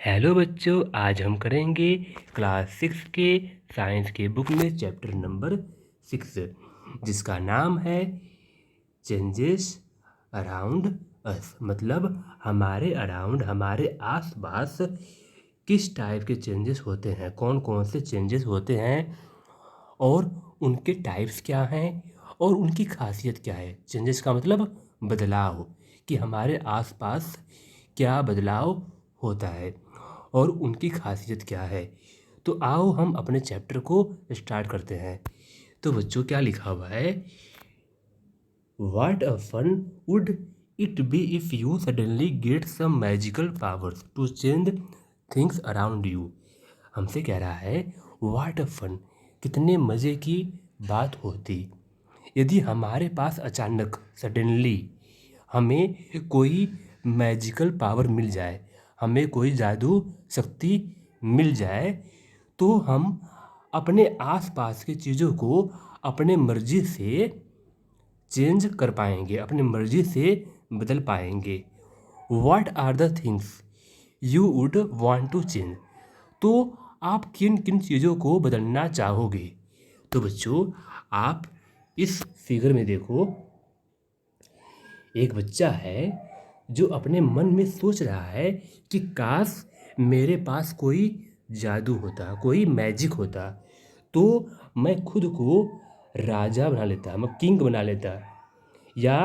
Hello बच्चों, आज हम करेंगे क्लास 6 के साइंस के बुक में चैप्टर नंबर 6, जिसका नाम है चेंजेस अराउंड अस। मतलब हमारे अराउंड, हमारे आसपास किस टाइप के चेंजेस होते हैं, कौन कौन से चेंजेस होते हैं और उनके टाइप्स क्या हैं और उनकी खासियत क्या है। चेंजेस का मतलब बदलाव, कि हमारे आसपास क्या बदलाव होता है और उनकी खासियत क्या है। तो आओ हम अपने चैप्टर को स्टार्ट करते हैं। तो बच्चों, क्या लिखा हुआ है? What a fun would it be if you suddenly get some magical powers to change things around you। हमसे कह रहा है What a fun, कितने मज़े की बात होती यदि हमारे पास अचानक सडनली हमें कोई मैजिकल पावर मिल जाए, हमें कोई जादू शक्ति मिल जाए, तो हम अपने आसपास की चीज़ों को अपने मर्जी से चेंज कर पाएंगे, अपनी मर्जी से बदल पाएंगे। What are the things you would want to change? तो आप किन किन चीज़ों को बदलना चाहोगे? तो बच्चों, आप इस फिगर में देखो, एक बच्चा है जो अपने मन में सोच रहा है कि काश मेरे पास कोई जादू होता, कोई मैजिक होता, तो मैं खुद को राजा बना लेता, मैं किंग बना लेता, या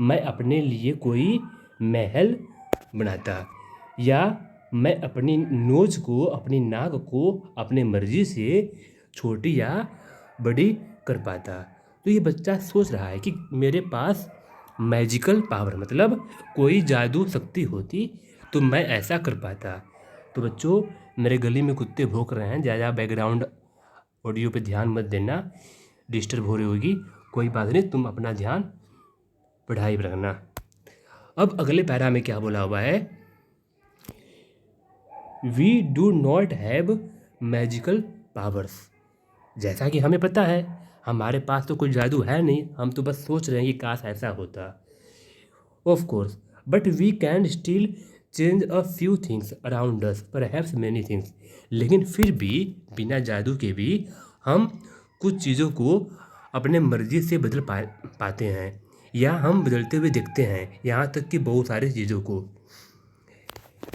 मैं अपने लिए कोई महल बनाता, या मैं अपनी नोज को, अपनी नाक को अपने मर्जी से छोटी या बड़ी कर पाता। तो ये बच्चा सोच रहा है कि मेरे पास मैजिकल पावर, मतलब कोई जादू शक्ति होती तो मैं ऐसा कर पाता। तो बच्चों, मेरे गली में कुत्ते भौंक रहे हैं, ज़्यादा बैकग्राउंड ऑडियो पे ध्यान मत देना, डिस्टर्ब हो रही होगी। कोई बात नहीं, तुम अपना ध्यान पढ़ाई पर रखना। अब अगले पैरा में क्या बोला हुआ है? We do not have magical powers. जैसा कि हमें पता है हमारे पास तो कोई जादू है नहीं, हम तो बस सोच रहे हैं कि काश ऐसा होता। Of course, but we can still change a few things around us, perhaps many things. लेकिन फिर भी बिना जादू के भी हम कुछ चीज़ों को अपने मर्जी से बदल पाते हैं, या हम बदलते हुए देखते हैं, यहाँ तक कि बहुत सारी चीज़ों को।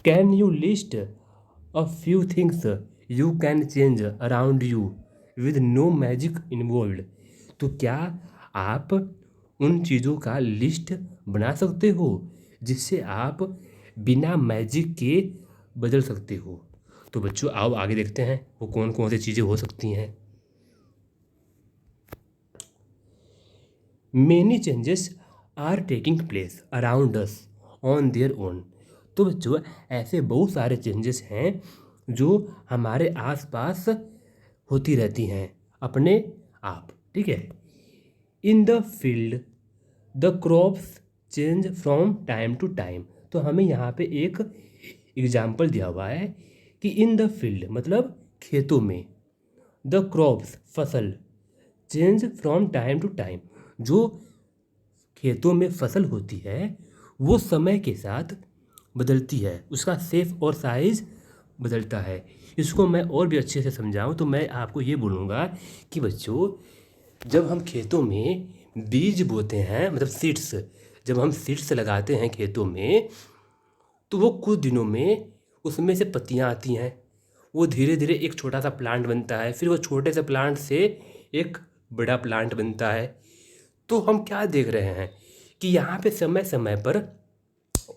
Can you list a few things you can change around you with no magic involved. तो क्या आप उन चीज़ों का लिस्ट बना सकते हो जिससे आप बिना मैजिक के बदल सकते हो? तो बच्चों, आओ आगे देखते हैं वो कौन कौन सी चीज़ें हो सकती हैं। Many changes are taking place around us on their own. तो बच्चों, ऐसे बहुत सारे चेंजेस हैं जो हमारे आसपास होती रहती हैं अपने आप, ठीक है। In the field the crops change from time to time. तो हमें यहाँ पे एक एग्जाम्पल दिया हुआ है कि इन द फील्ड मतलब खेतों में, द क्रॉप्स फसल, change from time to time, जो खेतों में फसल होती है वो समय के साथ बदलती है, उसका शेप और साइज बदलता है। इसको मैं और भी अच्छे से समझाऊं तो मैं आपको ये बोलूँगा कि बच्चों, जब हम खेतों में बीज बोते हैं, मतलब सीड्स, जब हम सीड्स लगाते हैं खेतों में, तो वो कुछ दिनों में उसमें से पत्तियाँ आती हैं, वो धीरे धीरे एक छोटा सा प्लांट बनता है, फिर वो छोटे से प्लांट से एक बड़ा प्लांट बनता है। तो हम क्या देख रहे हैं कि यहाँ पे समय समय पर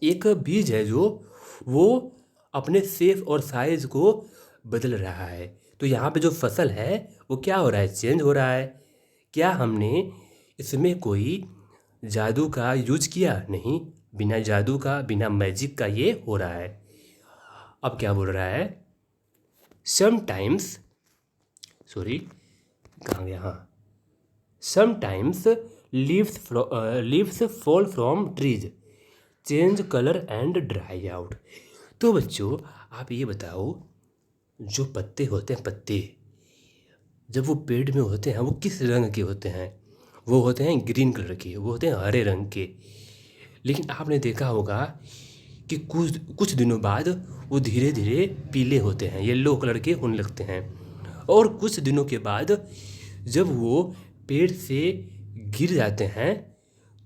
एक बीज है जो वो अपने शेप और साइज को बदल रहा है। तो यहाँ पे जो फसल है वो क्या हो रहा है? चेंज हो रहा है। क्या हमने इसमें कोई जादू का यूज किया? नहीं, बिना जादू का, बिना मैजिक का ये हो रहा है। अब क्या बोल रहा है? समटाइम्स, सॉरी कहाँ गया, हाँ, sometimes leaves fall from trees change colour and dry out. तो बच्चों, आप ये बताओ, जो पत्ते होते हैं, पत्ते जब वो पेड़ में होते हैं वो किस रंग के होते हैं? वो होते हैं ग्रीन कलर के, वो होते हैं हरे रंग के। लेकिन आपने देखा होगा कि कुछ कुछ दिनों बाद वो धीरे धीरे पीले होते हैं, येलो कलर के होने लगते हैं। और कुछ दिनों के बाद जब वो पेड़ से गिर जाते हैं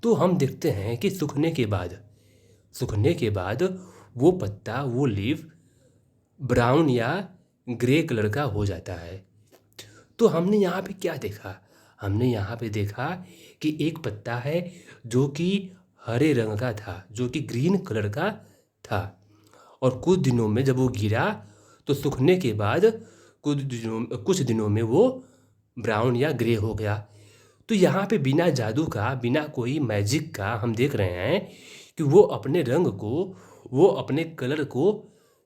तो हम देखते हैं कि सूखने के बाद वो पत्ता, वो लीफ ब्राउन या ग्रे कलर का हो जाता है। तो हमने यहाँ पे क्या देखा? हमने यहाँ पे देखा कि एक पत्ता है जो कि हरे रंग का था, जो कि ग्रीन कलर का था, और कुछ दिनों में जब वो गिरा तो सूखने के बाद कुछ दिनों में वो ब्राउन या ग्रे हो गया। तो यहाँ पे बिना जादू का, बिना कोई मैजिक का हम देख रहे हैं कि वो अपने रंग को, वो अपने कलर को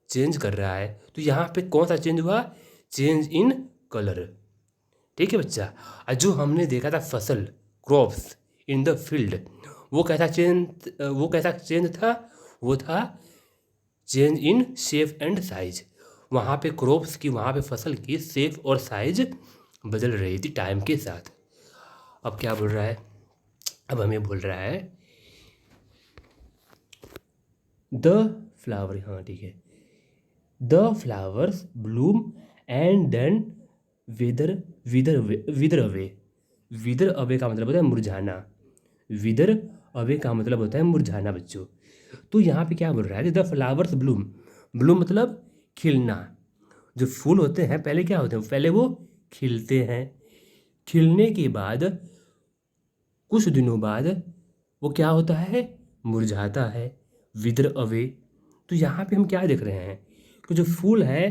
चेंज कर रहा है। तो यहाँ पे कौन सा चेंज हुआ? Change in colour. ठीक है बच्चा। और जो हमने देखा था फसल, क्रॉप्स इन द फील्ड, वो कैसा चेंज था? वो था change in shape and size. वहाँ पे क्रॉप्स की, वहाँ पे फसल की शेप और साइज बदल रही थी टाइम के साथ। अब क्या बोल रहा है? अब हमें बोल रहा है द फ्लावर, हाँ ठीक है, the flowers bloom and then wither wither wither away. Wither away का मतलब होता है मुरझाना। विदर अवे का मतलब होता है मुरझाना बच्चों। तो यहाँ पे क्या बोल रहा है कि द फ्लावर्स ब्लूम, ब्लूम मतलब खिलना। जो फूल होते हैं पहले क्या होते हैं? पहले वो खिलते हैं, खिलने के बाद कुछ दिनों बाद वो क्या होता है? मुरझाता है, विदर अवे। तो यहाँ पे हम क्या देख रहे हैं कि जो फूल है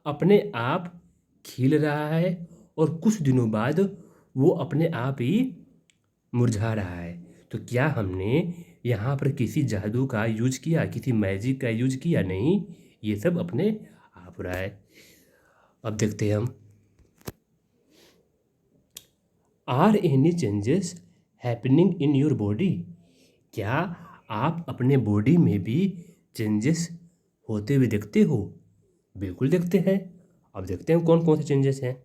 अपने आप खिल रहा है और कुछ दिनों बाद वो अपने आप ही मुरझा रहा है। तो क्या हमने यहाँ पर किसी जादू का यूज किया, किसी मैजिक का यूज किया? नहीं, ये सब अपने आप हो रहा है। अब देखते हैं हम, are any changes happening in your body? क्या आप अपने बॉडी में भी चेंजेस होते हुए देखते हो? बिल्कुल देखते हैं। अब देखते हैं कौन कौन से चेंजेस हैं।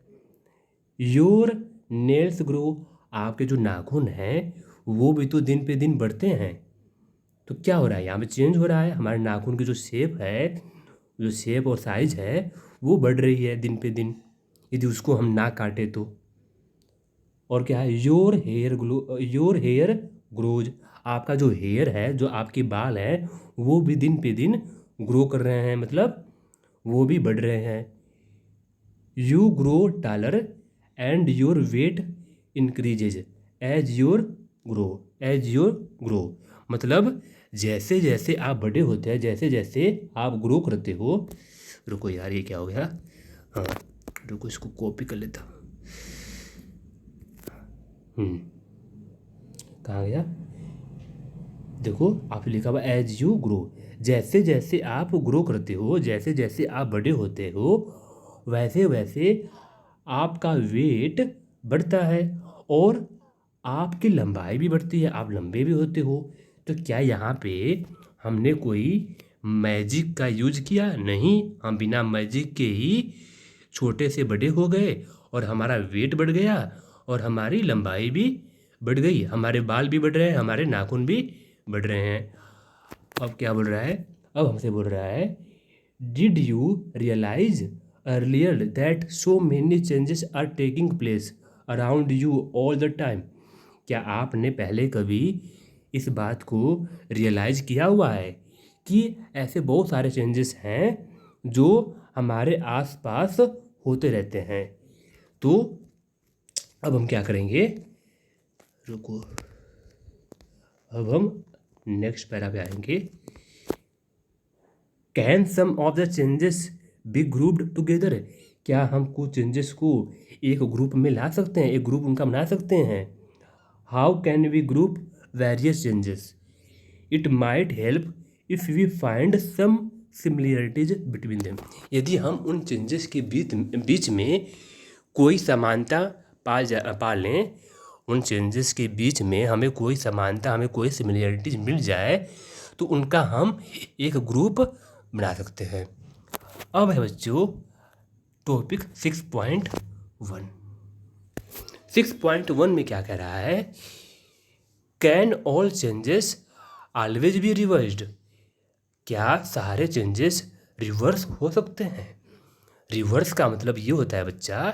योर नेल्स ग्रो, आपके जो नाखून हैं वो भी तो दिन पे दिन बढ़ते हैं। तो क्या हो रहा है? यहाँ पे चेंज हो रहा है। हमारे नाखून की जो शेप है, जो शेप और साइज है वो बढ़ रही है दिन पे दिन, यदि उसको हम ना काटे तो। और क्या है? योर हेयर ग्रोज, आपका जो हेयर है, जो आपके बाल हैं वो भी दिन पे दिन ग्रो कर रहे हैं, मतलब वो भी बढ़ रहे हैं। You grow taller and your weight increases as your grow, मतलब जैसे जैसे आप बड़े होते हैं, जैसे जैसे आप ग्रो करते हो। रुको यार, ये क्या हो गया? हाँ रुको, इसको कॉपी कर लेता। कहाँ गया? देखो, आप लिखा हुआ एज यू ग्रो, जैसे जैसे आप ग्रो करते हो, जैसे जैसे आप बड़े होते हो, वैसे वैसे आपका वेट बढ़ता है और आपकी लंबाई भी बढ़ती है, आप लंबे भी होते हो। तो क्या यहाँ पे हमने कोई मैजिक का यूज किया? नहीं, हम बिना मैजिक के ही छोटे से बड़े हो गए और हमारा वेट बढ़ गया और हमारी लंबाई भी बढ़ गई, हमारे बाल भी बढ़ रहे हैं, हमारे नाखून भी बढ़ रहे हैं। अब क्या बोल रहा है? अब हमसे बोल रहा है, did you realise earlier that so many changes are taking place around you all the time? क्या आपने पहले कभी इस बात को रियलाइज किया हुआ है कि ऐसे बहुत सारे चेंजेस हैं जो हमारे आसपास होते रहते हैं? तो अब हम क्या करेंगे, रुको, अब हम नेक्स्ट पैरा पे आएंगे। Can some of the changes be grouped together? क्या हम कुछ चेंजेस को एक ग्रुप में ला सकते हैं, एक ग्रुप उनका बना सकते हैं? How can we group various changes? It might help if we find some similarities between them. यदि हम उन चेंजेस के बीच में कोई समानता पा लें, उन चेंजेस के बीच में हमें कोई समानता, हमें कोई सिमिलरिटीज मिल जाए, तो उनका हम एक ग्रुप बना सकते हैं। अब है बच्चों टॉपिक 6.1। 6.1 में क्या कह रहा है? Can all changes always be reversed? क्या सारे चेंजेस रिवर्स हो सकते हैं? रिवर्स का मतलब ये होता है बच्चा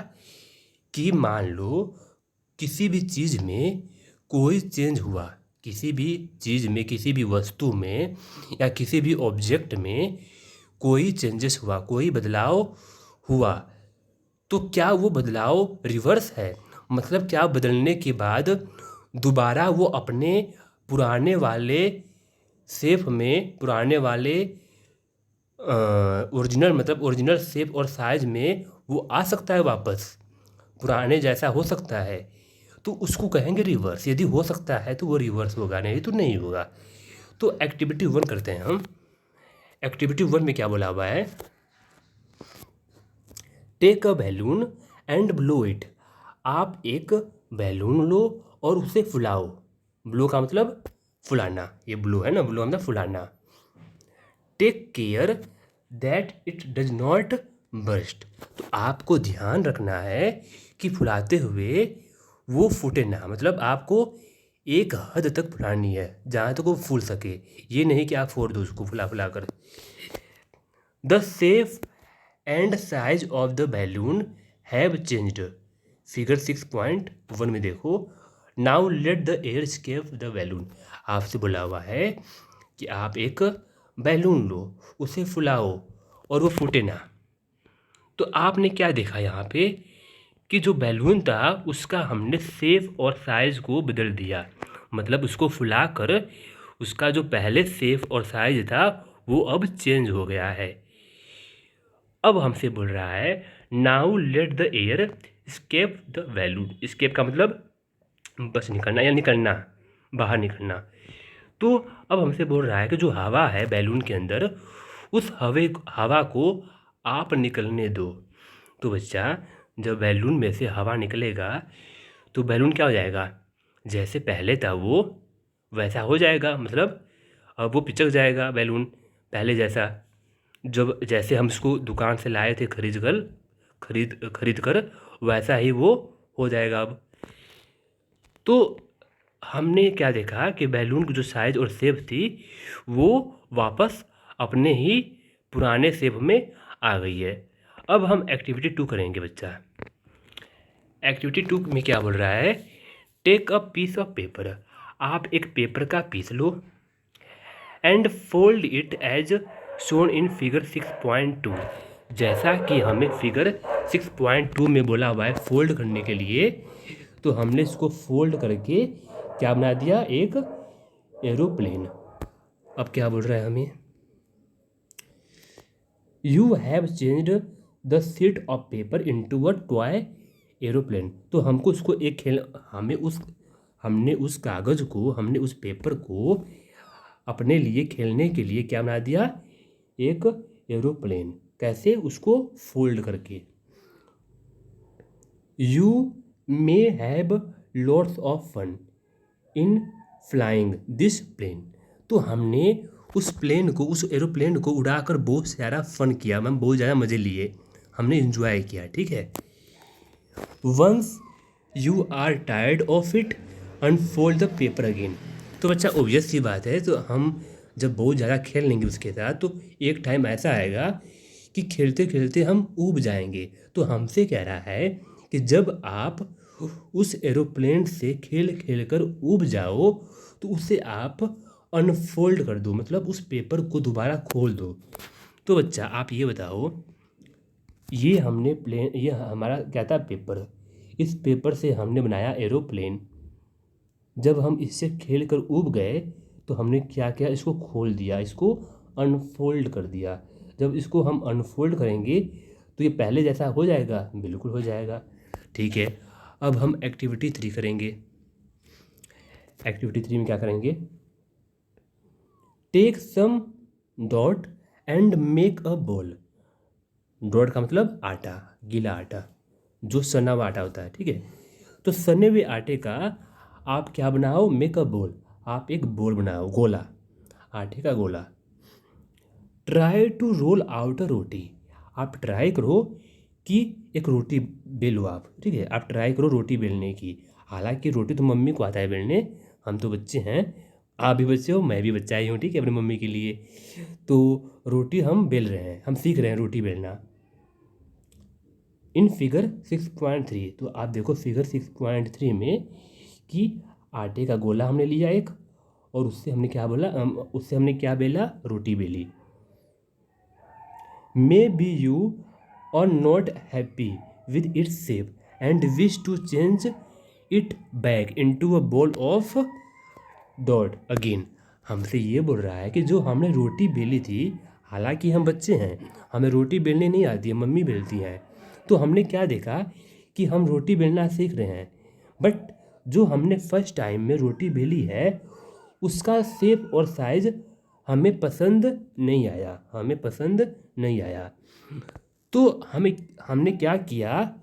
कि मान लो किसी भी चीज़ में कोई चेंज हुआ, किसी भी चीज़ में, किसी भी वस्तु में या किसी भी ऑब्जेक्ट में कोई चेंजेस हुआ, कोई बदलाव हुआ, तो क्या वो बदलाव रिवर्स है? मतलब क्या बदलने के बाद दोबारा वो अपने पुराने वाले शेप में, पुराने वाले ओरिजिनल मतलब ओरिजिनल शेप और साइज में वो आ सकता है वापस, पुराने जैसा हो सकता है, तो उसको कहेंगे रिवर्स। यदि हो सकता है तो वो रिवर्स होगा, नहीं तो नहीं होगा। तो एक्टिविटी 1 करते हैं हम। एक्टिविटी 1 में क्या बोला हुआ है? Take a balloon and blow it. आप एक बैलून लो और उसे फुलाओ। ब्लो का मतलब फुलाना, ये ब्लो है ना, ब्लो मतलब फुलाना। Take care that it does not burst. तो आपको ध्यान रखना है कि फुलाते हुए वो फूटे ना, मतलब आपको एक हद तक फुलानी है जहाँ तक वो फूल सके, ये नहीं कि आप फोड़ दो उसको फुला फुला कर। The shape and size of the balloon have changed. Figure 6.1 में देखो। Now let the air escape the balloon. आपसे बोला हुआ है कि आप एक बैलून लो, उसे फुलाओ और वो फूटे ना। तो आपने क्या देखा यहाँ पे कि जो बैलून था उसका हमने शेप और साइज को बदल दिया, मतलब उसको फुला कर उसका जो पहले शेप और साइज था वो अब चेंज हो गया है। अब हमसे बोल रहा है now let the air escape the balloon. Escape का मतलब बस निकलना या निकलना, बाहर निकलना। तो अब हमसे बोल रहा है कि जो हवा है बैलून के अंदर, उस हवा को आप निकलने दो। तो बच्चा, जब बैलून में से हवा निकलेगा तो बैलून क्या हो जाएगा? जैसे पहले था वो वैसा हो जाएगा, मतलब अब वो पिचक जाएगा बैलून पहले जैसा। जब जैसे हम इसको दुकान से लाए थे खरीद कर, वैसा ही वो हो जाएगा अब। तो हमने क्या देखा कि बैलून की जो साइज और शेप थी वो वापस अपने ही पुराने शेप में आ गई है। अब हम एक्टिविटी 2 करेंगे बच्चा। एक्टिविटी 2 में क्या बोल रहा है? Take a piece of paper. आप एक पेपर का पीस लो and fold it as shown in figure 6.2। जैसा कि हमें फिगर 6.2 में बोला हुआ है फोल्ड करने के लिए, तो हमने इसको फोल्ड करके क्या बना दिया? एक एरोप्लेन। अब क्या बोल रहा है हमें? You have changed the sheet of paper into a toy aeroplane. तो हमको उसको एक खेल हमने उस कागज़ को, हमने उस पेपर को अपने लिए खेलने के लिए क्या बना दिया? एक एरोप्लेन। कैसे? उसको फोल्ड करके। You may have lots of fun in flying this plane. तो हमने उस प्लेन को, उस एरोप्लेन को उड़ाकर बहुत सारा फन किया, मैम बहुत ज़्यादा मज़े लिए, हमने इंजॉय किया, ठीक है। Once you are tired of it unfold the paper again. तो बच्चा ऑब्वियस सी बात है, तो हम जब बहुत ज़्यादा खेल लेंगे उसके साथ तो एक टाइम ऐसा आएगा कि खेलते खेलते हम ऊब जाएंगे। तो हमसे कह रहा है कि जब आप उस एरोप्लेन से खेल खेल कर ऊब जाओ तो उसे आप अनफोल्ड कर दो, मतलब उस पेपर को दोबारा खोल दो। तो बच्चा आप ये बताओ, ये हमने प्लेन, ये हमारा क्या था? पेपर। इस पेपर से हमने बनाया एरोप्लेन। जब हम इससे खेल कर ऊब गए तो हमने क्या किया? इसको खोल दिया, इसको अनफोल्ड कर दिया। जब इसको हम अनफोल्ड करेंगे तो ये पहले जैसा हो जाएगा? बिल्कुल हो जाएगा, ठीक है। अब हम एक्टिविटी 3 करेंगे। एक्टिविटी 3 में क्या करेंगे? Take some dot and make a ball. Dot का मतलब आटा, गीला आटा, जो सना हुआ आटा होता है, ठीक है। तो सने हुए आटे का आप क्या बनाओ? Make a ball. आप एक बॉल बनाओ, गोला, आटे का गोला। Try to roll out a roti. आप ट्राई करो कि एक रोटी बेलो आप, ठीक है। आप ट्राई करो रोटी बेलने की। हालांकि रोटी तो मम्मी को आता है बेलने, हम तो बच्चे हैं, आप भी बच्चे हो, मैं भी बच्चा ही हूँ, ठीक है, अपनी मम्मी के लिए। तो रोटी हम बेल रहे हैं, हम सीख रहे हैं रोटी बेलना। इन फिगर 6.3, तो आप देखो फिगर 6.3 में कि आटे का गोला हमने लिया एक, और उससे हमने क्या बोला, उससे हमने क्या बेला, रोटी बेली। Maybe you are not happy with its shape and wish to change it back into a ball of dot again. हमसे ये बोल रहा है कि जो हमने रोटी बेली थी, हालांकि हम बच्चे हैं, हमें रोटी बेलने नहीं आती है, मम्मी बेलती हैं। तो हमने क्या देखा कि हम रोटी बेलना सीख रहे हैं, बट जो हमने फर्स्ट टाइम में रोटी बेली है उसका शेप और साइज हमें पसंद नहीं आया, हमें पसंद नहीं आया। तो हमने क्या किया,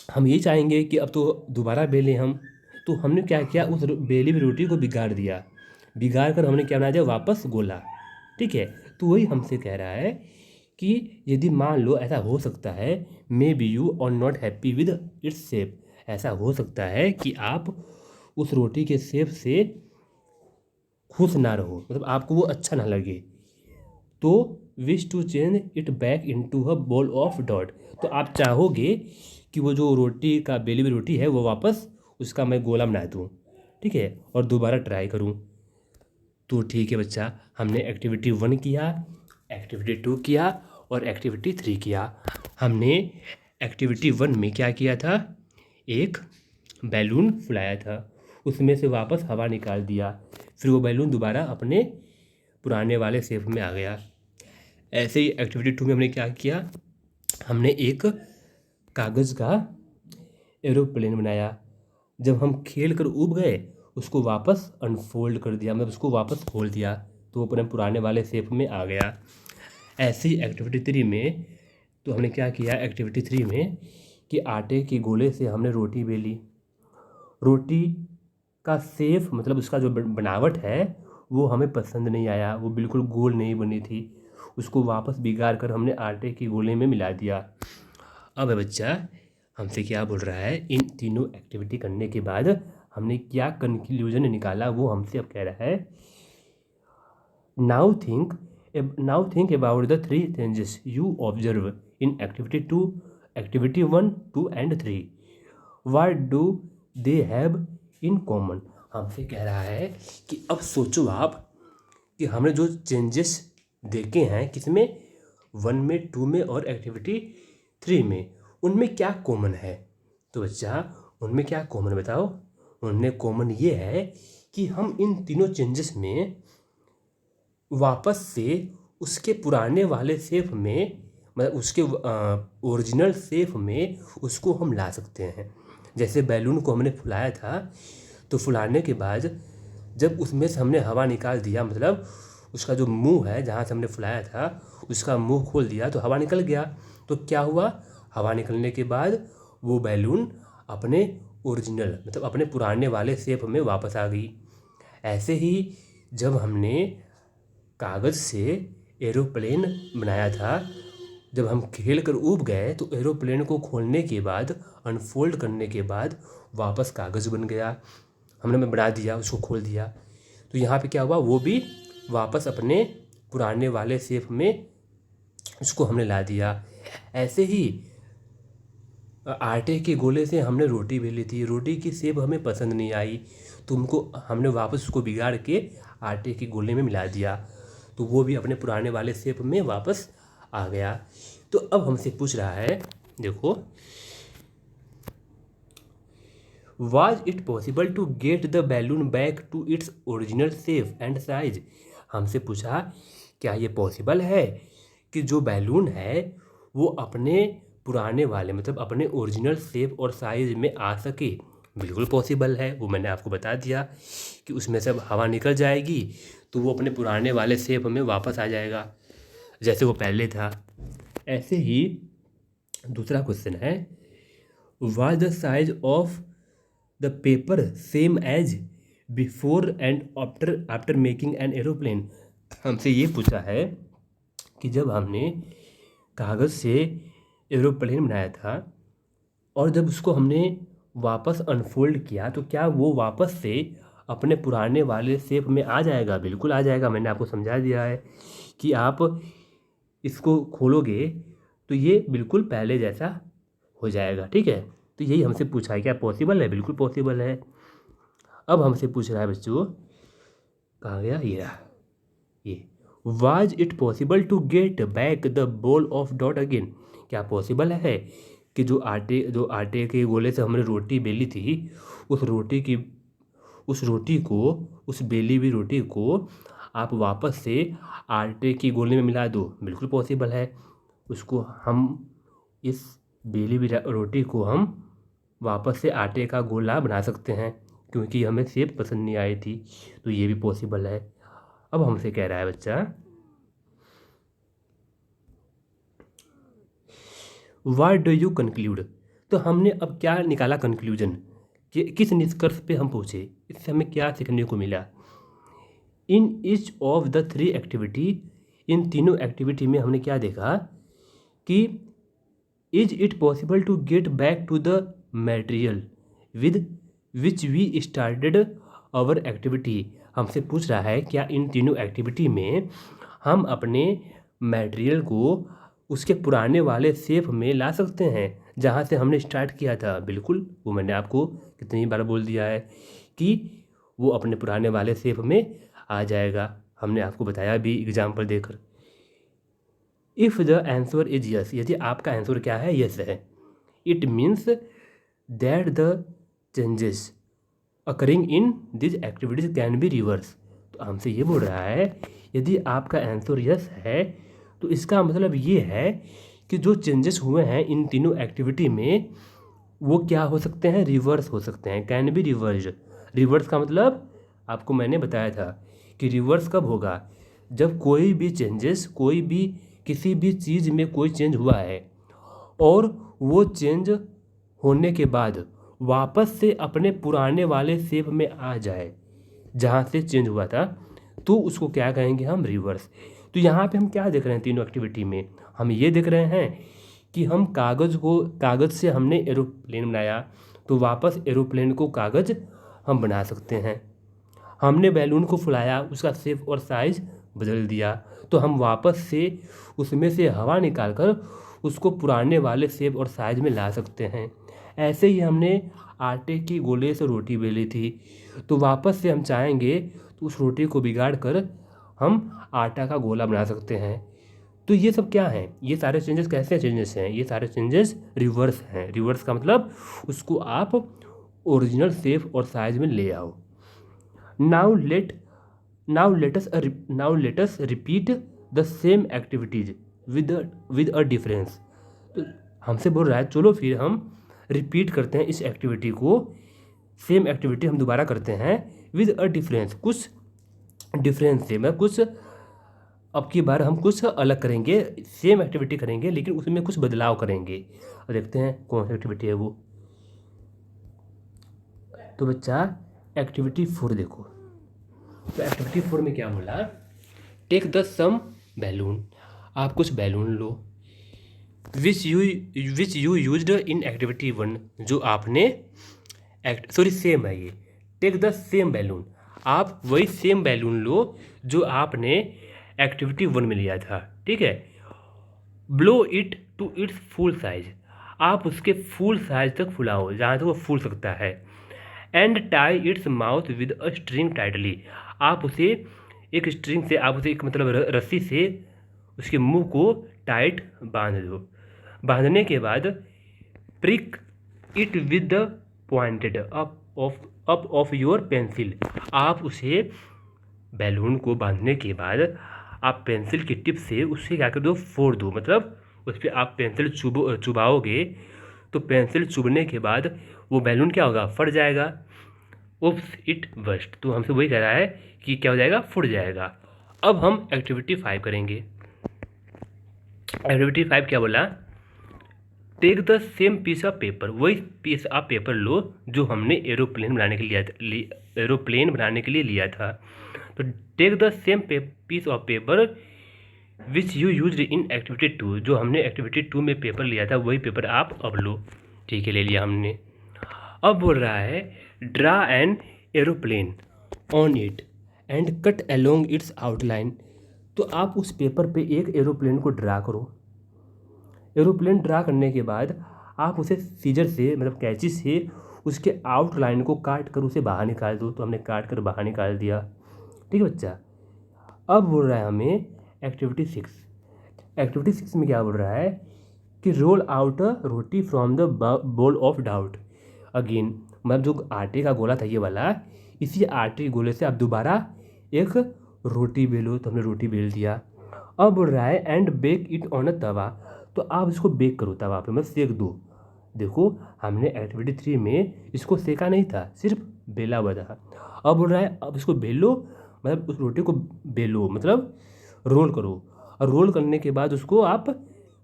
हम ये चाहेंगे कि अब तो दोबारा बेलें हम। तो हमने क्या किया, उस बेली हुई रोटी को बिगाड़ दिया, बिगाड़ कर हमने क्या बना दिया, वापस गोला। ठीक है, तो वही हमसे कह रहा है कि यदि मान लो ऐसा हो सकता है, मे बी यू और not happy with its shape, ऐसा हो सकता है कि आप उस रोटी के शेप से खुश ना रहो, मतलब आपको वो अच्छा ना लगे, तो wish to change it back into a ball of dot. तो आप चाहोगे कि वो जो रोटी का बेली हुई रोटी है वो वापस उसका मैं गोला बना दूँ, ठीक है, और दोबारा ट्राई करूँ। तो ठीक है बच्चा, हमने एक्टिविटी 1 किया, एक्टिविटी 2 किया और एक्टिविटी 3 किया। हमने एक्टिविटी 1 में क्या किया था, एक बैलून फुलाया था, उसमें से वापस हवा निकाल दिया, फिर वो बैलून दोबारा अपने पुराने वाले शेप में आ गया। ऐसे ही एक्टिविटी 2 में हमने क्या किया, हमने एक कागज़ का एरोप्लेन बनाया। जब हम खेल कर ऊब गए उसको वापस अनफोल्ड कर दिया, मतलब उसको वापस खोल दिया, तो वो अपने पुराने वाले शेप में आ गया। ऐसी एक्टिविटी 3 में तो हमने क्या किया, एक्टिविटी 3 में कि आटे के गोले से हमने रोटी बेली, रोटी का शेप मतलब उसका जो बनावट है वो हमें पसंद नहीं आया, वो बिल्कुल गोल नहीं बनी थी, उसको वापस बिगाड़ कर हमने आटे के गोले में मिला दिया। अब बच्चा हमसे क्या बोल रहा है, इन तीनों एक्टिविटी करने के बाद हमने क्या कंक्लूजन निकाला, वो हमसे अब कह रहा है, now think about the 3 changes you observe in activity 2, activity 1, 2 and 3, what do they have in common. हमसे कह रहा है कि अब सोचो आप कि हमने जो चेंजेस देखे हैं किसमें, 1 में, 2 में और एक्टिविटी 3 में, उनमें क्या कॉमन है। तो बच्चा उनमें क्या कॉमन बताओ, उनमें कॉमन ये है कि हम इन तीनों चेंजेस में वापस से उसके पुराने वाले शेप में, मतलब उसके ओरिजिनल शेप में उसको हम ला सकते हैं। जैसे बैलून को हमने फुलाया था, तो फुलाने के बाद जब उसमें से हमने हवा निकाल दिया, मतलब उसका जो मुंह है जहाँ से हमने फुलाया था उसका मुंह खोल दिया तो हवा निकल गया, तो क्या हुआ, हवा निकलने के बाद वो बैलून अपने ओरिजिनल मतलब अपने पुराने वाले शेप में वापस आ गई। ऐसे ही जब हमने कागज़ से एरोप्लेन बनाया था, जब हम खेल कर ऊब गए तो एरोप्लेन को खोलने के बाद, अनफोल्ड करने के बाद वापस कागज़ बन गया, हमने बना दिया, उसको खोल दिया, तो यहाँ पे क्या हुआ, वो भी वापस अपने पुराने वाले शेप में उसको हमने ला दिया। ऐसे ही आटे के गोले से हमने रोटी बेली थी, रोटी की शेप हमें पसंद नहीं आई, तो उनको हमने वापस उसको बिगाड़ के आटे के गोले में मिला दिया, तो वो भी अपने पुराने वाले शेप में वापस आ गया। तो अब हमसे पूछ रहा है, देखो, was it possible to get the balloon back to its original shape and size. हमसे पूछा क्या ये पॉसिबल है कि जो बैलून है वो अपने पुराने वाले मतलब अपने ओरिजिनल शेप और साइज में आ सके। बिल्कुल पॉसिबल है, वो मैंने आपको बता दिया कि उसमें से अब हवा निकल जाएगी तो वो अपने पुराने वाले शेप में वापस आ जाएगा जैसे वो पहले था। ऐसे ही दूसरा क्वेश्चन है, was the size of the paper same as before and after making an aeroplane. हमसे ये पूछा है कि जब हमने कागज़ से एरोप्लेन बनाया था और जब उसको हमने वापस अनफोल्ड किया तो क्या वो वापस से अपने पुराने वाले शेप में आ जाएगा? बिल्कुल आ जाएगा। मैंने आपको समझा दिया है कि आप इसको खोलोगे तो ये बिल्कुल पहले जैसा हो जाएगा। ठीक है, तो यही हमसे पूछा है, क्या पॉसिबल है? बिल्कुल पॉसिबल है। अब हमसे पूछ रहा है बच्चों, कहाँ गया ये was it possible to get back the ball of dot again? क्या पॉसिबल है कि जो आटे के गोले से हमने रोटी बेली थी, उस रोटी को, उस बेली हुई रोटी को आप वापस से आटे की गोले में मिला दो? बिल्कुल पॉसिबल है। उसको हम, इस बेली हुई रोटी को हम वापस से आटे का गोला बना सकते हैं, क्योंकि हमें शेप पसंद नहीं आई थी, तो ये भी पॉसिबल है। अब हमसे कह रहा है बच्चा, व्हाट डू यू कंक्लूड? तो हमने अब क्या निकाला कंक्लूजन, कि किस निष्कर्ष पे हम पहुँचे, इससे हमें क्या सीखने को मिला? In each of the three activity, इन तीनों एक्टिविटी में हमने क्या देखा कि is it possible to get back to the material with which we started our activity? हमसे पूछ रहा है क्या इन तीनों एक्टिविटी में हम अपने मटेरियल को उसके पुराने वाले शेप में ला सकते हैं जहाँ से हमने स्टार्ट किया था? बिल्कुल, वो मैंने आपको कितनी बार बोल दिया है कि वो अपने पुराने वाले शेप में आ जाएगा। हमने आपको बताया भी एग्जाम्पल देकर। If the answer is yes, यदि आपका आंसर क्या है? यस है। It means that the changes occurring in this activities can be reverse. तो हमसे ये बोल रहा है, यदि आपका आंसर यस है तो इसका मतलब ये है कि जो चेंजेस हुए हैं इन तीनों एक्टिविटी में, वो क्या हो सकते हैं? रिवर्स हो सकते हैं, कैन बी रिवर्स। रिवर्स का मतलब आपको मैंने बताया था कि रिवर्स कब होगा? जब कोई भी चेंजेस, कोई भी किसी भी चीज़ में कोई चेंज हुआ है और वो चेंज होने के बाद वापस से अपने पुराने वाले शेप में आ जाए जहाँ से चेंज हुआ था, तो उसको क्या कहेंगे हम? रिवर्स। तो यहाँ पे हम क्या देख रहे हैं तीनों एक्टिविटी में? हम ये देख रहे हैं कि हम कागज़ से हमने एरोप्लेन बनाया, तो वापस एरोप्लेन को कागज़ हम बना सकते हैं। हमने बैलून को फुलाया, उसका शेप और साइज़ बदल दिया, तो हम वापस से उसमें से हवा निकालकर उसको पुराने वाले शेप और साइज़ में ला सकते हैं। ऐसे ही हमने आटे की गोले से रोटी बेली थी, तो वापस से हम चाहेंगे तो उस रोटी को बिगाड़ कर हम आटा का गोला बना सकते हैं। तो ये सब क्या है? ये सारे चेंजेस कैसे चेंजेस हैं? ये सारे चेंजेस रिवर्स हैं। रिवर्स का मतलब उसको आप ओरिजिनल शेप और साइज़ में ले आओ। Now let us repeat the same activities with a difference. तो हमसे बोल रहा है, चलो फिर हम रिपीट करते हैं इस एक्टिविटी को, सेम एक्टिविटी हम दोबारा करते हैं विद अ डिफरेंस, कुछ डिफरेंस से, मैं कुछ अब की बार हम कुछ अलग करेंगे। सेम एक्टिविटी करेंगे लेकिन उसमें कुछ बदलाव करेंगे। और देखते हैं कौन सी एक्टिविटी है वो। तो बच्चा एक्टिविटी 4 देखो। तो एक्टिविटी 4 में क्या बोला? Take the some balloon. आप कुछ बैलून लो which you used in activity 1, जो आपने सेम है ये। टेक द सेम बैलून, आप वही सेम बैलून लो जो आपने एक्टिविटी 1 में लिया था। ठीक है। Blow it to its full size, आप उसके फुल साइज तक फुलाओ जहाँ तक वो फूल सकता है। And tie its mouth with a string tightly, आप उसे एक स्ट्रिंग से, आप उसे एक मतलब रस्सी से उसके मुंह को टाइट बांध दो। बांधने के बाद prick it with the pointed up of your pencil, आप उसे बैलून को बांधने के बाद आप पेंसिल की टिप से उसे क्या कर दो? फोड़ दो। मतलब उस पर आप पेंसिल चुबाओगे तो पेंसिल चुभने के बाद वो बैलून क्या होगा? फट जाएगा। उप्स इट बस्ट, तो हमसे वही कह रहा है कि क्या हो जाएगा? फुट जाएगा। अब हम एक्टिविटी 5 करेंगे। एक्टिविटी 5 क्या बोला? Take the same piece of paper, वही पीस ऑफ पेपर लो जो हमने एरोप्लेन बनाने के लिए लिया था। तो take the same piece of paper which you used in activity 2, जो हमने एक्टिविटी 2 में पेपर लिया था वही पेपर आप अब लो। ठीक है, ले लिया हमने। अब बोल रहा है draw an aeroplane on it and cut along it's outline. तो आप उस पेपर पे एक एरोप्लेन को ड्रा करो। एरोप्लेन ड्रा करने के बाद आप उसे सीजर से मतलब कैंची से उसके आउटलाइन को काट कर उसे बाहर निकाल दो। तो हमने काट कर बाहर निकाल दिया। ठीक है बच्चा। अब बोल रहा है हमें एक्टिविटी 6। एक्टिविटी 6 में क्या बोल रहा है कि role out a roti from the bowl of doubt. Again मतलब जो आटे का गोला था ये वाला, इसी आटे के गोले से आप दोबारा एक रोटी बेलो। तो हमने रोटी बेल दिया। अब बोल रहा है and bake it on a tawa. तो आप इसको बेक करो तवा पे, मतलब सेक दो। देखो हमने एक्टिविटी 3 में इसको सेका नहीं था, सिर्फ बेला हुआ था। अब बोल रहा है अब इसको बेलो, मतलब उस रोटी को बेलो मतलब रोल करो, और रोल करने के बाद उसको आप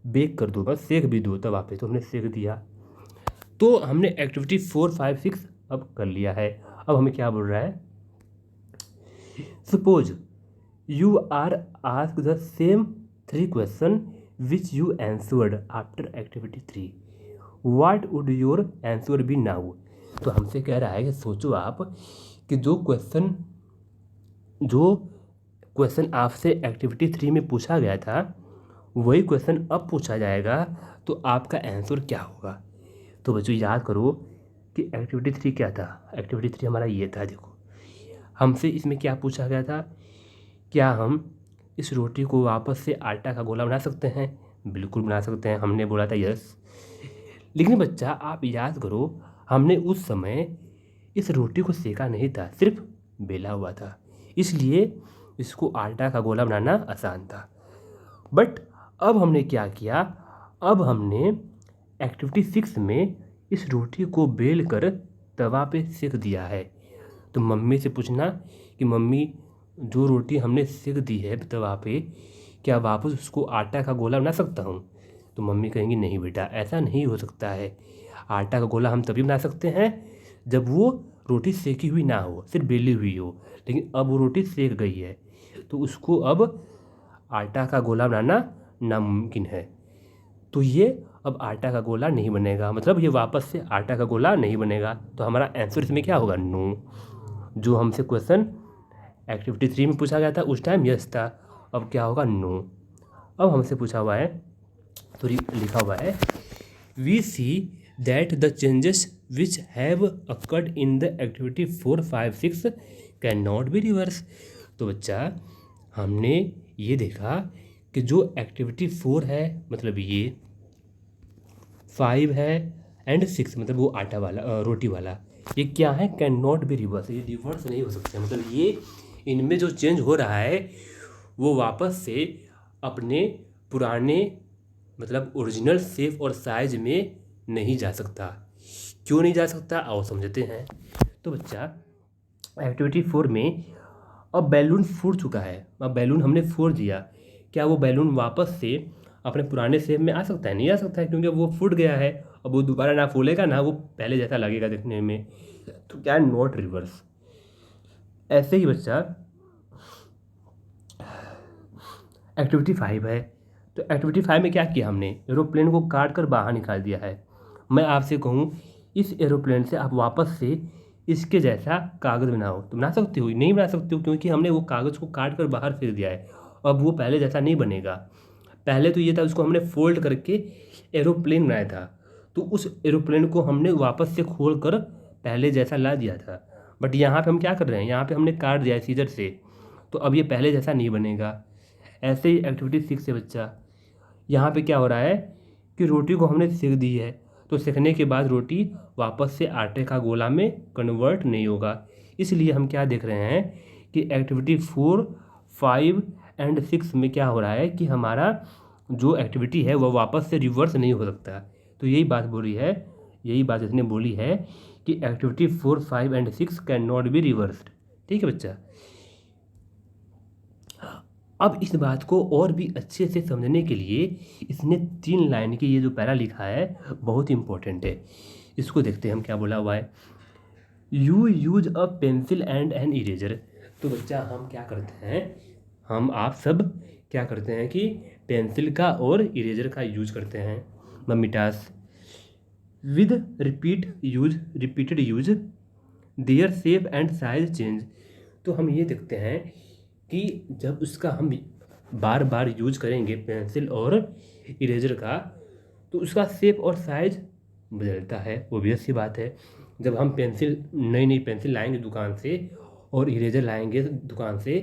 बेक कर दो, बस सेक भी दो तवा पे। तो हमने सेक दिया। तो हमने एक्टिविटी 4, 5, 6 अब कर लिया है। अब हमें क्या बोल रहा है, suppose you are ask the same 3 question which you answered after activity 3, what would your answer be now. तो हमसे कह रहा है कि सोचो आप कि जो क्वेश्चन आपसे एक्टिविटी 3 में पूछा गया था वही क्वेश्चन अब पूछा जाएगा, तो आपका आंसर क्या होगा। तो बच्चों याद करो कि एक्टिविटी 3 क्या था। एक्टिविटी 3 हमारा ये था। देखो हमसे इसमें क्या पूछा गया था, क्या हम इस रोटी को वापस से आटा का गोला बना सकते हैं। बिल्कुल बना सकते हैं, हमने बोला था यस। लेकिन बच्चा आप याद करो हमने उस समय इस रोटी को सेका नहीं था, सिर्फ बेला हुआ था, इसलिए इसको आटा का गोला बनाना आसान था। बट अब हमने क्या किया, अब हमने एक्टिविटी 6 में इस रोटी को बेल कर तवा पे सेक दिया है। तो मम्मी से पूछना कि मम्मी जो रोटी हमने सेक दी है तवा पे, क्या वापस उसको आटा का गोला बना सकता हूँ। तो मम्मी कहेंगी नहीं बेटा ऐसा नहीं हो सकता है। आटा का गोला हम तभी बना सकते हैं जब वो रोटी सेकी हुई ना हो, सिर्फ बेली हुई हो। लेकिन अब वो रोटी सेक गई है तो उसको अब आटा का गोला बनाना नामुमकिन है। तो ये अब आटा का गोला नहीं बनेगा, मतलब ये वापस से आटा का गोला नहीं बनेगा। तो हमारा आंसर इसमें क्या होगा, नो। जो हमसे क्वेश्चन एक्टिविटी 3 में पूछा गया था उस टाइम यस था, अब क्या होगा, नो। अब हमसे पूछा हुआ है तो लिखा हुआ है we see that the changes which have occurred in the activity 4, 5, 6 can not be reverse. तो बच्चा हमने ये देखा कि जो एक्टिविटी 4 है मतलब ये 5 है एंड 6 मतलब वो आटा वाला रोटी वाला, ये क्या है, कैन नॉट बी रिवर्स, ये रिवर्स नहीं हो सकते। मतलब ये इनमें जो चेंज हो रहा है वो वापस से अपने पुराने मतलब ओरिजिनल शेप और साइज में नहीं जा सकता। क्यों नहीं जा सकता आओ समझते हैं। तो बच्चा एक्टिविटी 4 में अब बैलून फूट चुका है, अब बैलून हमने फोड़ दिया, क्या वो बैलून वापस से अपने पुराने शेप में आ सकता है, नहीं आ सकता है, क्योंकि वो फूट गया है। अब वो दोबारा ना फूलेगा ना वो पहले जैसा लगेगा देखने में। तो क्या है, नॉट रिवर्स। ऐसे ही बच्चा एक्टिविटी 5 है। तो एक्टिविटी 5 में क्या किया हमने, एरोप्लेन को काट कर बाहर निकाल दिया है। मैं आपसे कहूँ इस एरोप्लेन से आप वापस से इसके जैसा कागज़ बनाओ, तो बना सकते हो, नहीं बना सकते हो, क्योंकि हमने वो कागज़ को काट कर बाहर फेंक दिया है। अब वो पहले जैसा नहीं बनेगा। पहले तो ये था उसको हमने फोल्ड करके एरोप्लेन बनाया था, तो उस एरोप्लेन को हमने वापस से खोल कर पहले जैसा ला दिया था। बट यहाँ पे हम क्या कर रहे हैं, यहाँ पे हमने काट दिया है सीजर से, तो अब ये पहले जैसा नहीं बनेगा। ऐसे ही एक्टिविटी 6 से बच्चा यहाँ पे क्या हो रहा है कि रोटी को हमने सेक दी है, तो सेकने के बाद रोटी वापस से आटे का गोला में कन्वर्ट नहीं होगा। इसलिए हम क्या देख रहे हैं कि एक्टिविटी 4, 5 एंड 6 में क्या हो रहा है कि हमारा जो एक्टिविटी है वह वापस से रिवर्स नहीं हो सकता। तो यही बात बोली है, यही बात इसने बोली है कि activity 4, 5 and 6 can not be reversed. ठीक है बच्चा। अब इस बात को और भी अच्छे से समझने के लिए इसने 3 लाइन की ये जो पैरा लिखा है बहुत इंपॉर्टेंट है। इसको देखते हैं हम क्या बोला हुआ है, you use a pencil and an eraser. तो बच्चा हम क्या करते हैं, हम आप सब क्या करते हैं कि पेंसिल का और इरेजर का यूज करते हैं। मम्मीटास with repeated use their shape and size change. तो हम ये देखते हैं कि जब उसका हम बार बार यूज करेंगे पेंसिल और इरेजर का, तो उसका शेप और साइज बदलता है। वो भी अच्छी बात है। जब हम नई नई पेंसिल लाएंगे दुकान से और इरेजर लाएंगे दुकान से,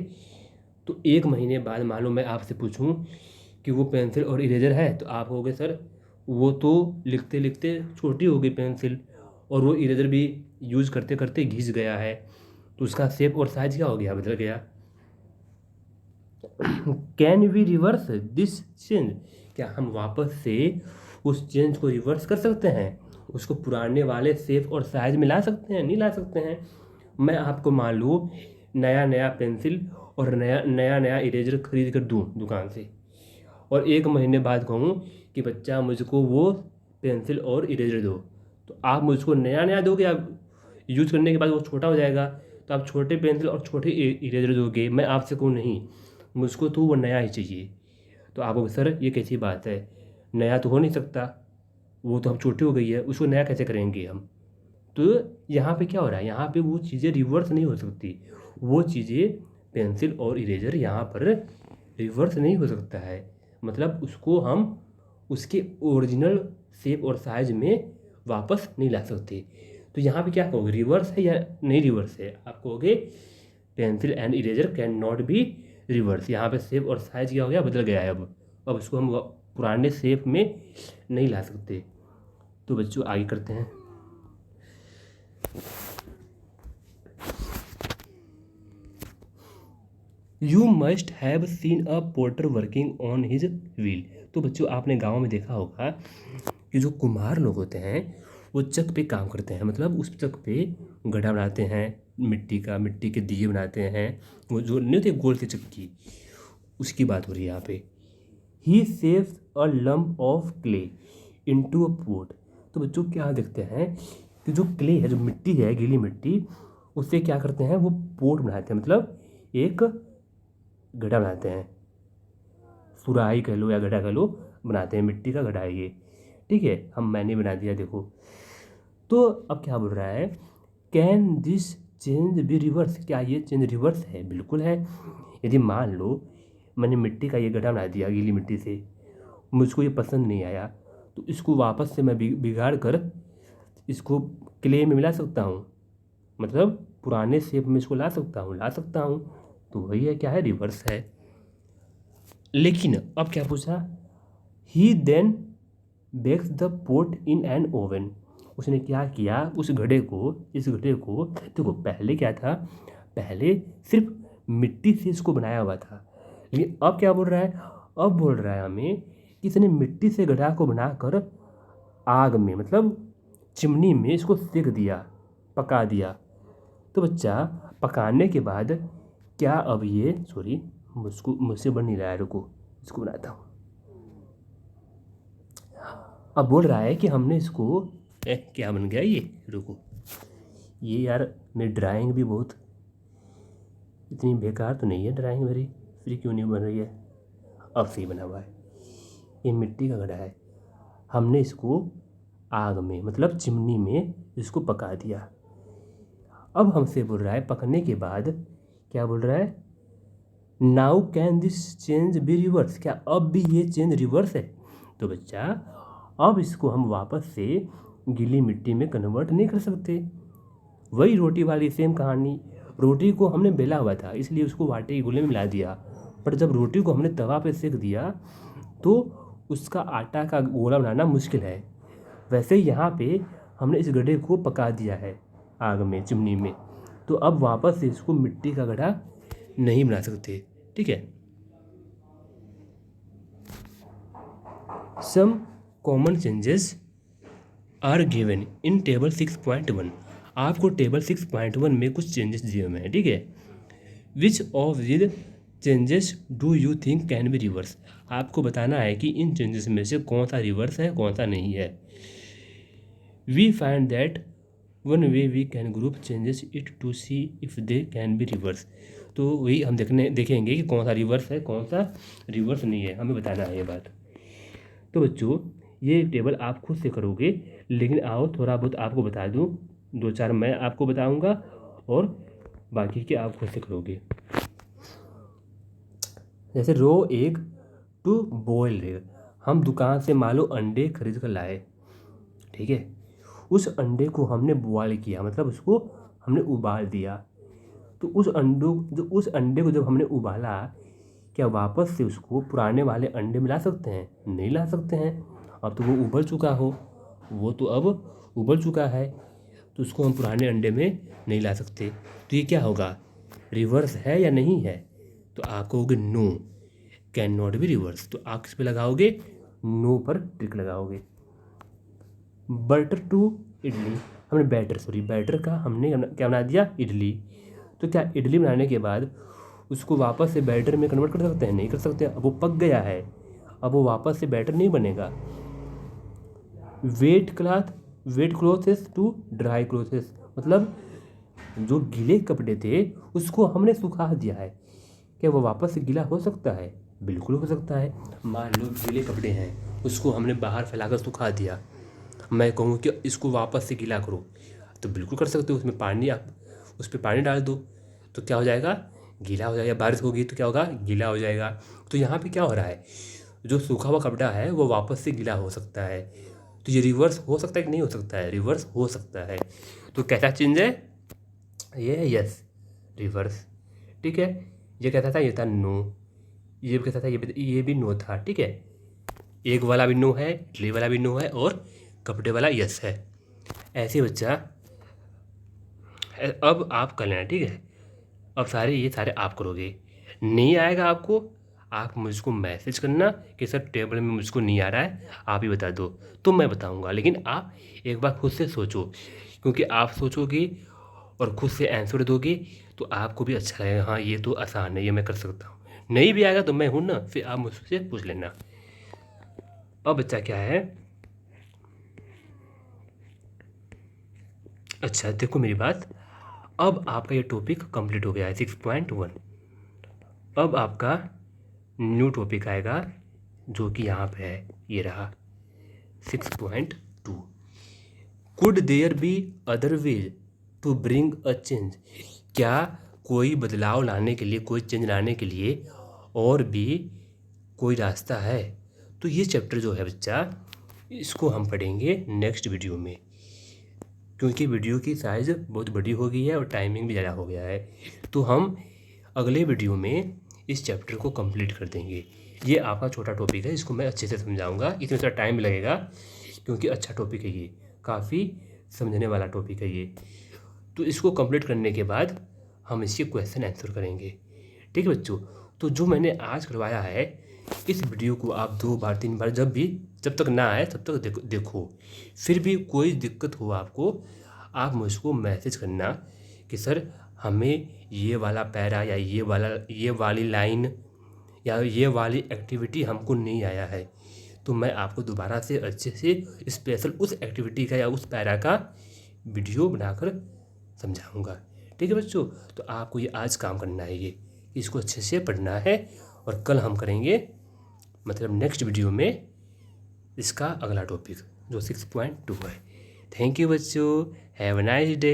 तो 1 महीने बाद मान लो मैं आपसे पूछूं कि वो पेंसिल और इरेजर है, तो आप कहोगे सर वो तो लिखते लिखते छोटी हो गई पेंसिल, और वो इरेजर भी यूज़ करते करते घिस गया है, तो उसका शेप और साइज क्या हो गया, बदल गया। Can we reverse this change? क्या हम वापस से उस चेंज को रिवर्स कर सकते हैं? उसको पुराने वाले शेप और साइज में ला सकते हैं? नहीं ला सकते हैं। मैं आपको मान लो नया नया पेंसिल और नया नया नया इरेजर खरीद कर दूँ दुकान से, और 1 महीने बाद कहूँ कि बच्चा मुझको वो पेंसिल और इरेजर दो, तो आप मुझको नया नया दोगे? आप यूज करने के बाद वो छोटा हो जाएगा, तो आप छोटे पेंसिल और छोटे इरेजर दोगे। मैं आपसे कहूँ नहीं, मुझको तो वो नया ही चाहिए, तो आप सर ये कैसी बात है, नया तो हो नहीं सकता, वो तो अब छोटी हो गई है, उसको नया कैसे करेंगे हम? तो यहाँ पे क्या हो रहा है, यहाँ पे वो चीज़ें रिवर्स नहीं हो सकती। वो चीज़ें पेंसिल और इरेजर यहाँ पर रिवर्स नहीं हो सकता है, मतलब उसको हम उसके ओरिजिनल शेप और साइज में वापस नहीं ला सकते। तो यहाँ पे क्या कहोगे, रिवर्स है या नहीं रिवर्स है? आप कहोगे pencil and eraser can not be reverse. यहाँ पे शेप और साइज क्या हो गया, बदल गया है। अब उसको हम पुराने शेप में नहीं ला सकते। तो बच्चों आगे करते हैं। You must have seen a porter working on his wheel. तो बच्चों आपने गांव में देखा होगा कि जो कुम्हार लोग होते हैं वो चक पे काम करते हैं, मतलब उस चक पे गड्ढा बनाते हैं मिट्टी के दिए बनाते हैं, वो जो नहीं होते गोल के चक्की, उसकी बात हो रही है यहाँ पे। He saves a lump of clay into a pot. तो बच्चों क्या देखते हैं कि जो क्ले है, जो मिट्टी है, गीली मिट्टी, उससे क्या करते हैं, वो पोट बनाते हैं, मतलब एक गड्ढा बनाते हैं, सुराही कह लो या गड्ढा कह लो, बनाते हैं। मिट्टी का गड्ढा है ये, ठीक है। मैंने बना दिया देखो। तो अब क्या बोल रहा है, can this change be reverse? क्या ये चेंज रिवर्स है? बिल्कुल है। यदि मान लो मैंने मिट्टी का ये गड्ढा बना दिया गीली मिट्टी से, मुझको ये पसंद नहीं आया, तो इसको वापस से मैं बिगाड़ कर इसको क्ले में मिला सकता हूँ, मतलब पुराने शेप में इसको ला सकता हूँ। तो वही है, क्या है, रिवर्स है। लेकिन अब क्या पूछा, he then bakes the pot in an oven. उसने क्या किया, इस गड्ढे को देखो, पहले क्या था, पहले सिर्फ मिट्टी से इसको बनाया हुआ था, लेकिन अब क्या बोल रहा है, अब बोल रहा है हमें कि इसने मिट्टी से गड्ढा को बनाकर आग में, मतलब चिमनी में इसको सेक दिया, पका दिया। तो बच्चा पकाने के बाद क्या अब ये, सॉरी मुझसे बन नहीं रहा है, रुको इसको बनाता हूँ। अब बोल रहा है कि हमने इसको क्या बन गया ये, रुको, ये यार मेरी ड्राइंग भी बहुत इतनी बेकार तो नहीं है ड्राइंग मेरी, फिर क्यों नहीं बन रही है? अब सही बना हुआ है। ये मिट्टी का गड्ढा है, हमने इसको आग में, मतलब चिमनी में इसको पका दिया। अब हमसे बोल रहा है पकने के बाद, क्या बोल रहा है, now can this change be reverse? क्या अब भी ये चेंज रिवर्स है? तो बच्चा अब इसको हम वापस से गीली मिट्टी में कन्वर्ट नहीं कर सकते। वही रोटी वाली सेम कहानी, रोटी को हमने बेला हुआ था इसलिए उसको आटे के गोले में मिला दिया, पर जब रोटी को हमने तवा पे सेक दिया तो उसका आटा का गोला बनाना मुश्किल है। वैसे ही यहाँ पे हमने इस गड्ढे को पका दिया है आग में, चिमनी में, तो अब वापस से इसको मिट्टी का गड्ढा नहीं बना सकते, ठीक है। Some common changes are given in table 6.1। आपको टेबल 6.1 में कुछ चेंजेस दिए हुए हैं, ठीक है। Which of this changes do you think can be reverse? आपको बताना है कि इन चेंजेस में से कौन सा रिवर्स है, कौन सा नहीं है। We find that one way we can group changes it to see if they can be reverse. तो वही हम देखेंगे कि कौन सा रिवर्स है, कौन सा रिवर्स नहीं है, हमें बताना है ये बात। तो बच्चों ये टेबल आप खुद से करोगे, लेकिन आओ थोड़ा बहुत आपको बता दूं, 2-4 मैं आपको बताऊंगा और बाकी के आप खुद से करोगे। जैसे रो एग टू बॉयल एग, हम दुकान से मान लो अंडे खरीद कर लाए, ठीक है। उस अंडे को हमने बॉयल किया, मतलब उसको हमने उबाल दिया। तो उस अंडे को जब हमने उबाला, क्या वापस से उसको पुराने वाले अंडे में ला सकते हैं? नहीं ला सकते हैं। अब तो वो उबल चुका हो, वो तो अब उबल चुका है, तो उसको हम पुराने अंडे में नहीं ला सकते। तो ये क्या होगा, रिवर्स है या नहीं है? तो आप कहोगे no, can not be reverse. तो आप किस पे लगाओगे? नो पर टिक लगाओगे। बटर टू इडली, हमने बैटर का हमने क्या बना दिया? इडली। तो क्या इडली बनाने के बाद उसको वापस से बैटर में कन्वर्ट कर सकते हैं? नहीं कर सकते, अब वो पक गया है, अब वो वापस से बैटर नहीं बनेगा। Wet clothes to dry clothes, मतलब जो गीले कपड़े थे उसको हमने सुखा दिया है, क्या वो वापस से गीला हो सकता है? बिल्कुल हो सकता है। मान लो गीले कपड़े हैं, उसको हमने बाहर फैलाकर सुखा दिया, मैं कहूँ कि इसको वापस से गीला करो, तो बिल्कुल कर सकते हो। उसमें पानी, आप उस पर पानी डाल दो तो क्या हो जाएगा? गीला हो जाएगा। बारिश होगी तो क्या होगा? गीला हो जाएगा। तो यहाँ पे क्या हो रहा है, जो सूखा हुआ कपड़ा है वो वापस से गीला हो सकता है। तो ये रिवर्स हो सकता है कि नहीं हो सकता है? रिवर्स हो सकता है। तो कैसा चेंज है ये? Yes, reverse. ठीक है, ये कहता था ये था नो, ये भी कहता था ये भी नो था। ठीक है, एक वाला भी नो है, इडली वाला भी नो है, और कपड़े वाला यस है। ऐसे बच्चा अब आप कर लेना, ठीक है। अब ये सारे आप करोगे। नहीं आएगा आपको, आप मुझको मैसेज करना कि सर टेबल में मुझको नहीं आ रहा है, आप ही बता दो, तो मैं बताऊंगा। लेकिन आप एक बार खुद से सोचो, क्योंकि आप सोचोगे और खुद से आंसर दोगे तो आपको भी अच्छा लगेगा, हाँ ये तो आसान है, ये मैं कर सकता हूँ। नहीं भी आएगा तो मैं हूँ ना, फिर आप मुझसे पूछ लेना। अब बच्चा क्या है, अच्छा देखो मेरी बात, अब आपका ये टॉपिक कंप्लीट हो गया है 6.1। अब आपका न्यू टॉपिक आएगा जो कि यहाँ पे है, ये रहा 6.2। Could there be other way to bring a change, क्या कोई बदलाव लाने के लिए, कोई चेंज लाने के लिए और भी कोई रास्ता है? तो ये चैप्टर जो है बच्चा, इसको हम पढ़ेंगे नेक्स्ट वीडियो में, क्योंकि वीडियो की साइज़ बहुत बड़ी हो गई है और टाइमिंग भी ज़्यादा हो गया है। तो हम अगले वीडियो में इस चैप्टर को कंप्लीट कर देंगे। ये आपका छोटा टॉपिक है, इसको मैं अच्छे से समझाऊंगा, इसमें थोड़ा टाइम लगेगा क्योंकि अच्छा टॉपिक है, ये काफ़ी समझने वाला टॉपिक है ये। तो इसको कंप्लीट करने के बाद हम इसके क्वेश्चन आंसर करेंगे, ठीक है बच्चों। तो जो मैंने आज करवाया है, इस वीडियो को आप 2 बार 3 बार जब तक ना आए तब तक देखो। फिर भी कोई दिक्कत हो आपको, आप मुझको मैसेज करना कि सर हमें ये वाला पैरा या ये वाली लाइन या ये वाली एक्टिविटी हमको नहीं आया है, तो मैं आपको दोबारा से अच्छे से स्पेशल उस एक्टिविटी का या उस पैरा का वीडियो बनाकर समझाऊंगा, ठीक है बच्चों। तो आपको ये आज काम करना है, ये इसको अच्छे से पढ़ना है, और कल हम करेंगे, मतलब नेक्स्ट वीडियो में, इसका अगला टॉपिक जो 6.2 है। थैंक यू बच्चों, हैव अ नाइस डे।